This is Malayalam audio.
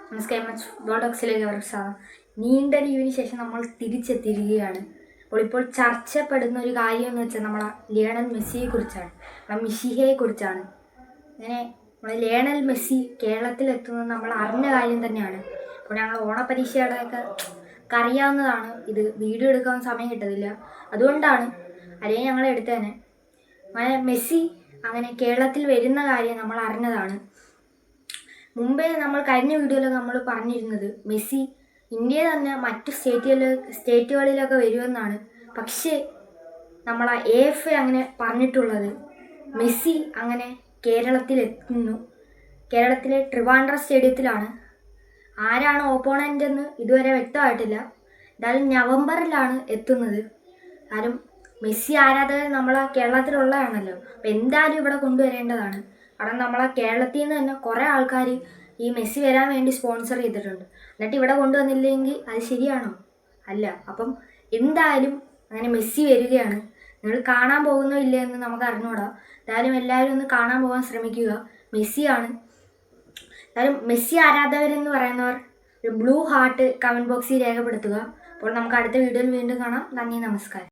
നമസ്കാരം. ഫുട്ബോൾ ടോക്സിലേക്ക് അവർക്ക് സ്വാഗതം. നീണ്ട ലീവിന് ശേഷം നമ്മൾ തിരിച്ചെത്തിയിരിക്കുകയാണ്. ഇപ്പോൾ ചർച്ചപ്പെടുന്ന ഒരു കാര്യം എന്ന് വെച്ചാൽ നമ്മളെ ലയണൽ മെസ്സിയെ കുറിച്ചാണ്, നമ്മളെ മിഷിഹയെ കുറിച്ചാണ്. അങ്ങനെ നമ്മളെ ലയണൽ മെസ്സി കേരളത്തിലെത്തുന്നത് നമ്മൾ അറിഞ്ഞ കാര്യം തന്നെയാണ്. അപ്പോൾ ഞങ്ങൾ ഓണപരീക്ഷയുടെയൊക്കെ അറിയാവുന്നതാണ്. ഇത് വീഡിയോ എടുക്കാൻ സമയം കിട്ടത്തില്ല, അതുകൊണ്ടാണ്. അല്ലെങ്കിൽ ഞങ്ങൾ എടുത്തേനെ. മെസ്സി അങ്ങനെ കേരളത്തിൽ വരുന്ന കാര്യം നമ്മൾ അറിഞ്ഞതാണ്. മുമ്പേ നമ്മൾ കഴിഞ്ഞ വീഡിയോയിലൊക്കെ നമ്മൾ പറഞ്ഞിരുന്നത് മെസ്സി ഇന്ത്യയിൽ തന്നെ മറ്റ് സ്റ്റേറ്റുകളിലൊക്കെ വരുമെന്നാണ്. പക്ഷേ നമ്മളെ AFA അങ്ങനെ പറഞ്ഞിട്ടുള്ളത് മെസ്സി അങ്ങനെ കേരളത്തിലെത്തുന്നു. കേരളത്തിലെ ട്രിവാൻഡ്രം സ്റ്റേഡിയത്തിലാണ്. ആരാണ് ഓപ്പോണൻ്റ് എന്ന് ഇതുവരെ വ്യക്തമായിട്ടില്ല. എന്തായാലും നവംബറിലാണ് എത്തുന്നത്. കാരണം മെസ്സി ആരാധകർ നമ്മളെ കേരളത്തിലുള്ളതാണല്ലോ. അപ്പോൾ എന്തായാലും ഇവിടെ കൊണ്ടുവരേണ്ടതാണ്. കാരണം നമ്മളെ കേരളത്തിൽ നിന്ന് തന്നെ കുറേ ആൾക്കാർ ഈ മെസ്സി വരാൻ വേണ്ടി സ്പോൺസർ ചെയ്തിട്ടുണ്ട്. എന്നിട്ട് ഇവിടെ കൊണ്ടുവന്നില്ലെങ്കിൽ അത് ശരിയാണോ? അല്ല. അപ്പം എന്തായാലും അങ്ങനെ മെസ്സി വരികയാണ്. നിങ്ങൾ കാണാൻ പോകുന്നോ ഇല്ല എന്ന് നമുക്ക് അറിഞ്ഞൂടാ. എന്തായാലും എല്ലാവരും ഒന്ന് കാണാൻ പോകാൻ ശ്രമിക്കുക. മെസ്സിയാണ്. എന്തായാലും മെസ്സി ആരാധകരെന്ന് പറയുന്നവർ ഒരു ബ്ലൂ ഹാർട്ട് കമൻറ്റ് ബോക്സിൽ രേഖപ്പെടുത്തുക. അപ്പോൾ നമുക്ക് അടുത്ത വീഡിയോയിൽ വീണ്ടും കാണാം. നന്ദി, നമസ്കാരം.